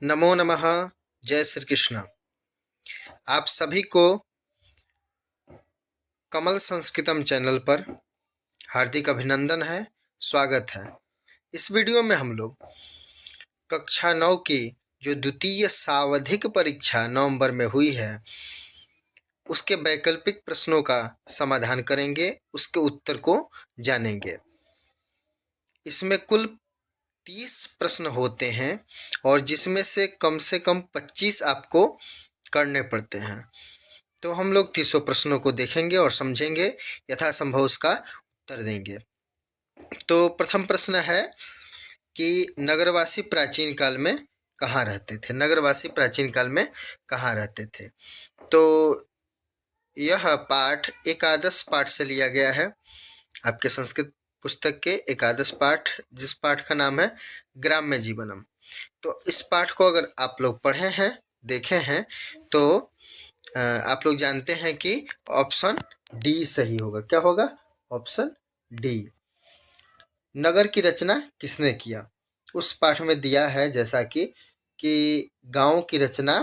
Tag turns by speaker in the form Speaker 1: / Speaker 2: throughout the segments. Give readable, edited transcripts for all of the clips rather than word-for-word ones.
Speaker 1: नमो नमः। जय श्री कृष्ण। आप सभी को कमल संस्कृतम चैनल पर हार्दिक अभिनंदन है, स्वागत है। इस वीडियो में हम लोग कक्षा 9 की जो द्वितीय सावधिक परीक्षा नवंबर में हुई है उसके वैकल्पिक प्रश्नों का समाधान करेंगे, उसके उत्तर को जानेंगे। इसमें कुल 30 प्रश्न होते हैं और जिसमें से कम 25 आपको करने पड़ते हैं। तो हम लोग 30 प्रश्नों को देखेंगे और समझेंगे, यथासंभव उसका उत्तर देंगे। तो प्रथम प्रश्न है कि नगरवासी प्राचीन काल में कहाँ रहते थे? नगरवासी प्राचीन काल में कहाँ रहते थे? तो यह पाठ एकादश पाठ से लिया गया है, आपके संस्कृत पुस्तक के एकादश पाठ, जिस पाठ का नाम है ग्राम्य जीवनम। तो इस पाठ को अगर आप लोग पढ़े हैं, देखे हैं, तो आप लोग जानते हैं कि ऑप्शन डी सही होगा। क्या होगा? Option D. नगर की रचना किसने किया? उस पाठ में दिया है जैसा कि गांव की रचना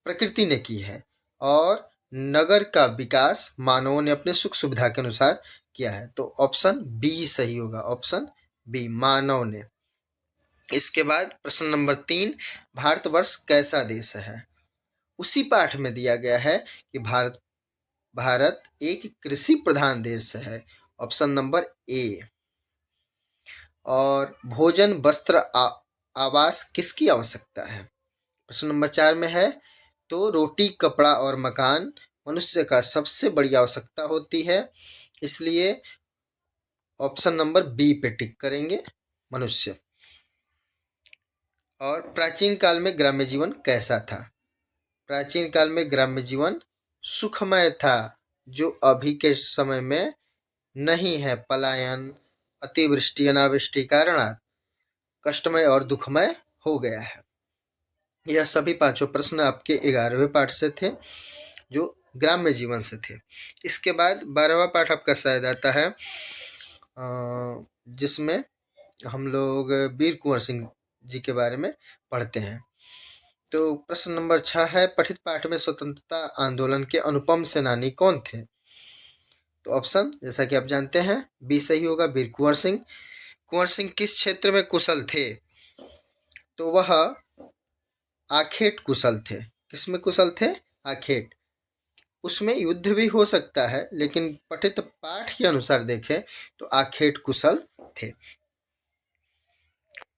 Speaker 1: प्रकृति ने की है और नगर का विकास मानवों ने अपने सुख सुविधा के अनुसार किया है। तो ऑप्शन बी सही होगा। ऑप्शन बी, मानव ने। इसके बाद प्रश्न नंबर 3, भारतवर्ष कैसा देश है? उसी पाठ में दिया गया है कि भारत भारत एक कृषि प्रधान देश है। Option number A. और भोजन, वस्त्र, आवास किसकी आवश्यकता है? प्रश्न नंबर 4 में है तो रोटी, कपड़ा और मकान मनुष्य का सबसे बड़ी आवश्यकता होती है, इसलिए ऑप्शन नंबर बी पे टिक करेंगे, मनुष्य। और प्राचीन काल में ग्राम्य जीवन कैसा था? प्राचीन काल में ग्राम्य जीवन सुखमय था, जो अभी के समय में नहीं है। पलायन, अतिवृष्टि, अनावृष्टि कारणात् कष्टमय और दुखमय हो गया है। यह सभी पांचों प्रश्न आपके 11वें पाठ से थे, जो ग्राम्य जीवन से थे। इसके बाद 12वां पाठ आपका शायद आता है, जिसमें हम लोग वीर कुंवर सिंह जी के बारे में पढ़ते हैं। तो प्रश्न नंबर 6 है, पठित पाठ में स्वतंत्रता आंदोलन के अनुपम सेनानी कौन थे? तो ऑप्शन जैसा कि आप जानते हैं बी सही होगा, वीर कुंवर सिंह। कुंवर सिंह किस क्षेत्र में कुशल थे? तो वह आखेट कुशल थे। किसमें कुशल थे? आखेट। उसमें युद्ध भी हो सकता है, लेकिन पठित पाठ के अनुसार देखें तो आखेट कुशल थे।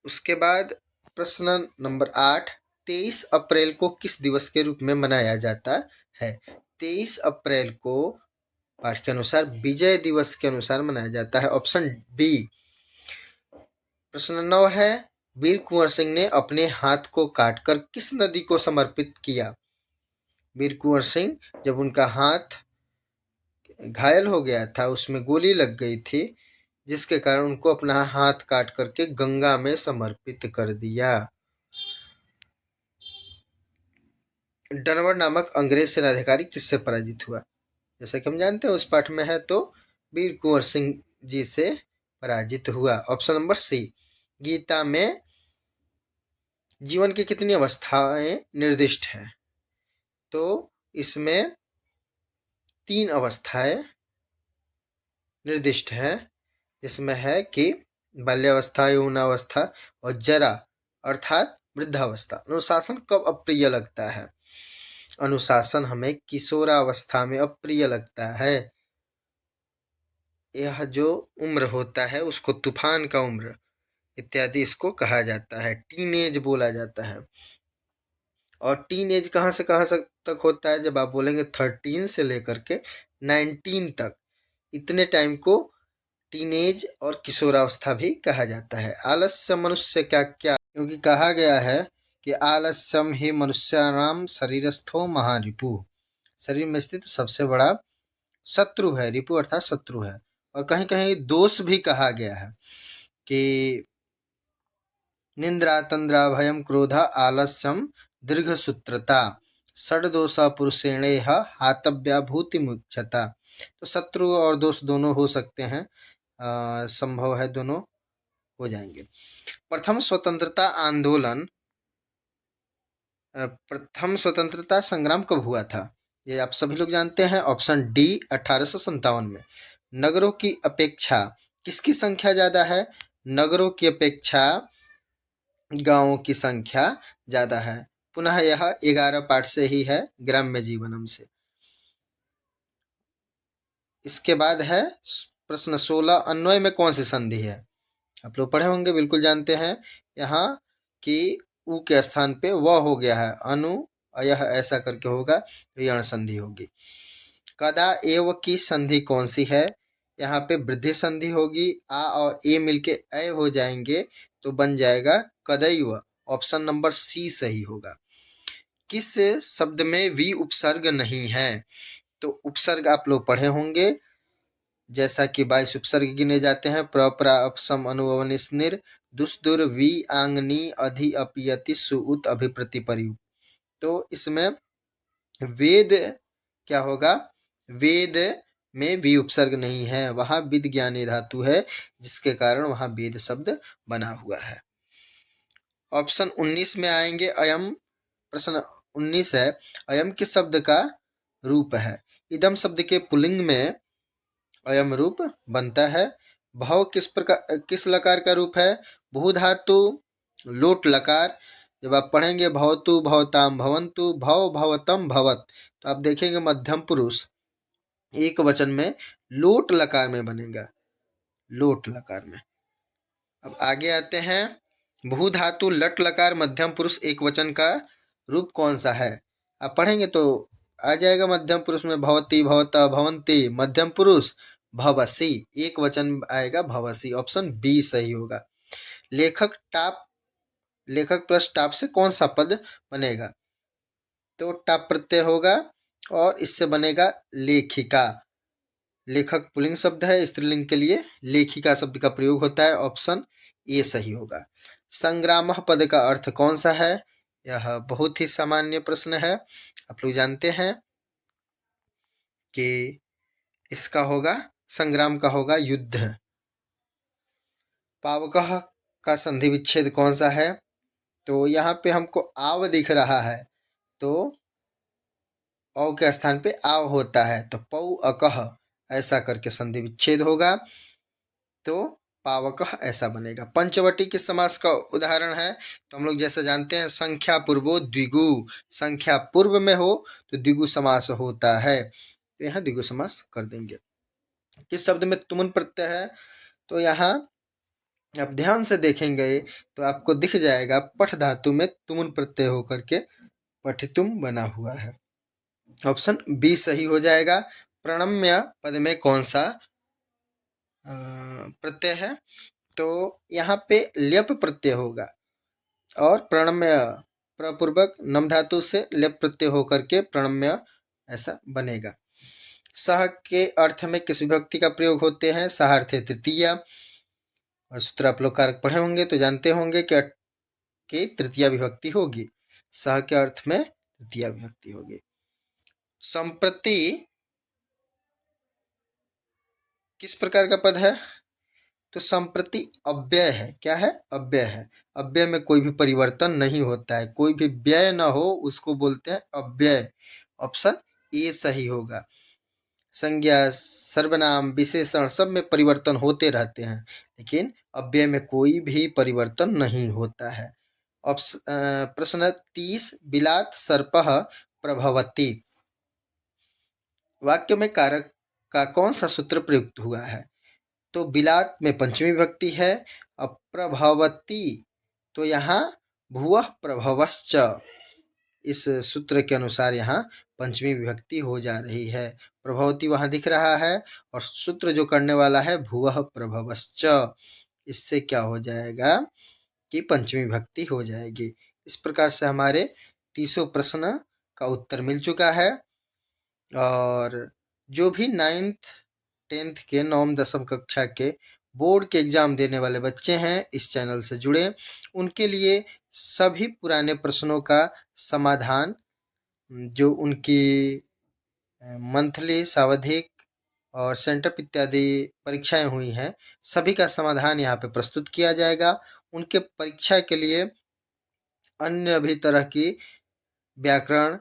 Speaker 1: उसके बाद प्रश्न नंबर 8, 23 अप्रैल को किस दिवस के रूप में मनाया जाता है? 23 अप्रैल को पाठ के अनुसार विजय दिवस के अनुसार मनाया जाता है। Option B. प्रश्न 9 है, वीर कुंवर सिंह ने अपने हाथ को काटकर किस नदी को समर्पित किया? वीर कुंवर सिंह, जब उनका हाथ घायल हो गया था, उसमें गोली लग गई थी, जिसके कारण उनको अपना हाथ काट करके गंगा में समर्पित कर दिया। डनवर नामक अंग्रेज सेनाधिकारी किससे पराजित हुआ? जैसा कि हम जानते हैं उस पाठ में है, तो वीर कुंवर सिंह जी से पराजित हुआ। Option number C. गीता में जीवन की कितनी अवस्थाएं निर्दिष्ट हैं? तो इसमें 3 अवस्थाएं निर्दिष्ट हैं। इसमें है कि बाल्यावस्था, यौनावस्था और जरा अर्थात वृद्धावस्था। अनुशासन कब अप्रिय लगता है? अनुशासन हमें किशोरावस्था में अप्रिय लगता है। यह जो उम्र होता है उसको तूफान का उम्र इत्यादि इसको कहा जाता है, टीनेज बोला जाता है। और टीन एज कहाँ से कहाँ से तक होता है? जब आप बोलेंगे 13 से लेकर के 19 तक, इतने टाइम को टीनेज और किशोरावस्था भी कहा जाता है। आलस्य मनुष्य क्या क्या, क्योंकि कहा गया है कि आलस्यम ही मनुष्याणाम शरीरस्थो महारिपु। शरीर में स्थित सबसे बड़ा शत्रु है। रिपु अर्थात शत्रु है। और कहीं कहीं दोष भी कहा गया है कि निंद्रा, तंद्रा, भयम, क्रोध, आलस्यम, दीर्घसूत्रता, षड्दोषा पुरुषेणेह हातव्या भूति मुख्यता। तो शत्रु और दोष दोनों हो सकते हैं, संभव है दोनों हो जाएंगे। प्रथम स्वतंत्रता आंदोलन प्रथम स्वतंत्रता संग्राम कब हुआ था? ये आप सभी लोग जानते हैं। ऑप्शन डी 1857 में। नगरों की अपेक्षा किसकी संख्या ज्यादा है? नगरों की अपेक्षा गांवों की संख्या ज्यादा है। पुनः यह 11 पाठ से ही है, ग्राम्य जीवनम से। इसके बाद है प्रश्न 16, अन्वय में कौन सी संधि है? आप लोग पढ़े होंगे, बिल्कुल जानते हैं। यहाँ कि उ के स्थान पे व हो गया है, अनु यह ऐसा करके होगा तो यण संधि होगी। कदा एव की संधि कौन सी है? यहाँ पे वृद्धि संधि होगी। आ और ए मिलके अय हो जाएंगे तो बन जाएगा कदैव। ऑप्शन नंबर सी सही होगा। किस शब्द में वी उपसर्ग नहीं है? तो उपसर्ग आप लोग पढ़े होंगे, जैसा कि 22 उपसर्ग गिने जाते हैं। प्र प्रा अपसम अनुवनि स्निर दुस दुर वी आंगनी अधि अपियति सुउत अभिप्रति। तो इसमें वेद क्या होगा? वेद में वी उपसर्ग नहीं है, वहां विद ज्ञानी धातु है, जिसके कारण वहां वेद शब्द बना हुआ है। ऑप्शन 19 में आएंगे अयम। प्रश्न 19 है, अयम किस शब्द का रूप है? इदम शब्द के पुल्लिंग में अयम रूप बनता है। भव किस लकार का रूप है? भू धातु लोट लकार। जब आप पढ़ेंगे भवतु भवताम भवंतु भव भवतम भवत, तो आप देखेंगे मध्यम पुरुष एक वचन में लोट लकार में बनेगा, लोट लकार में। अब आगे आते हैं, भू धातु लट लकार मध्यम पुरुष एक वचन का रूप कौन सा है? आप पढ़ेंगे तो आ जाएगा मध्यम पुरुष में भवती भवता भवंती, मध्यम पुरुष भवसी, एक वचन आएगा भवसी। ऑप्शन बी सही होगा। लेखक टाप, लेखक प्लस टाप से कौन सा पद बनेगा? तो टाप प्रत्यय होगा और इससे बनेगा लेखिका। लेखक पुल्लिंग शब्द है, स्त्रीलिंग के लिए लेखिका शब्द का प्रयोग होता है। ऑप्शन ए सही होगा। संग्राम पद का अर्थ कौन सा है? यह बहुत ही सामान्य प्रश्न है, आप लोग जानते हैं कि इसका होगा, संग्राम का होगा युद्ध। पावकः का संधि विच्छेद कौन सा है? तो यहाँ पे हमको आव दिख रहा है, तो औ के स्थान पे आव होता है, तो पौ अकह ऐसा करके संधि विच्छेद होगा, तो पावकः ऐसा बनेगा। पंचवटी किस समास का उदाहरण है? तो हम लोग जैसे जानते हैं संख्या पूर्वो द्विगु, संख्या पूर्व में हो तो द्विगु समास होता है, तो यहाँ द्विगु समास कर देंगे। किस शब्द में तुमुन प्रत्यय है? तो यहाँ आप ध्यान से देखेंगे तो आपको दिख जाएगा पठ धातु में तुमुन प्रत्यय होकर के पठितुम बना हुआ है। ऑप्शन बी सही हो जाएगा। प्रणम्य पद में कौन सा प्रत्यय है? तो यहाँ पे ल्यप प्रत्यय होगा और प्रणम्य प्रपूर्वक नम धातु से ल्यप प्रत्यय होकर के प्रणम्य ऐसा बनेगा। सह के अर्थ में किस विभक्ति का प्रयोग होते हैं? सहार्थे तृतीया। और सूत्र आप लोग कारक पढ़े होंगे तो जानते होंगे कि तृतीया विभक्ति होगी। सह के अर्थ में तृतीया विभक्ति होगी। संप्रति किस प्रकार का पद है? तो संप्रति अव्यय है। क्या है? अव्यय है। अव्यय में कोई भी परिवर्तन नहीं होता है, कोई भी व्यय ना हो उसको बोलते हैं अव्यय। ऑप्शन ए सही होगा। संज्ञा सर्वनाम विशेषण सब में परिवर्तन होते रहते हैं, लेकिन अव्यय में कोई भी परिवर्तन नहीं होता है। प्रश्न 30, बिलात सर्पः प्रभवति। वाक्य में कारक का कौन सा सूत्र प्रयुक्त हुआ है? तो बिलात में पंचमी विभक्ति है। अब प्रभवती तो यहाँ भुवः प्रभवश्च, इस सूत्र के अनुसार यहाँ पंचमी विभक्ति हो जा रही है। प्रभवती वहां दिख रहा है और सूत्र जो करने वाला है भुवः प्रभवश्च, इससे क्या हो जाएगा कि पंचमी विभक्ति हो जाएगी। इस प्रकार से हमारे 30 प्रश्न का उत्तर मिल चुका है। और जो भी 9th 10th के 9वीं 10वीं कक्षा के बोर्ड के एग्जाम देने वाले बच्चे हैं, इस चैनल से जुड़े, उनके लिए सभी पुराने प्रश्नों का समाधान, जो उनकी मंथली, सावधिक और सेंटअप इत्यादि परीक्षाएं हुई हैं, सभी का समाधान यहाँ पे प्रस्तुत किया जाएगा। उनके परीक्षा के लिए अन्य भी तरह की व्याकरण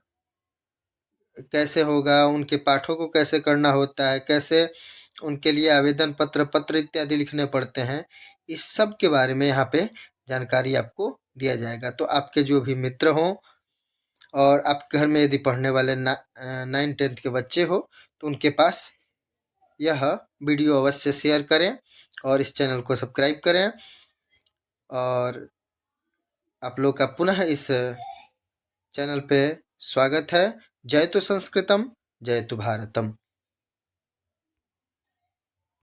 Speaker 1: कैसे होगा, उनके पाठों को कैसे करना होता है, कैसे उनके लिए आवेदन पत्र इत्यादि लिखने पड़ते हैं, इस सब के बारे में यहाँ पे जानकारी आपको दिया जाएगा। तो आपके जो भी मित्र हों और आपके घर में यदि पढ़ने वाले 9th-10th के बच्चे हो तो उनके पास यह वीडियो अवश्य शेयर करें और इस चैनल को सब्सक्राइब करें। और आप लोग का पुनः इस चैनल पे स्वागत है। जय तु संस्कृतम, जय तु भारतम।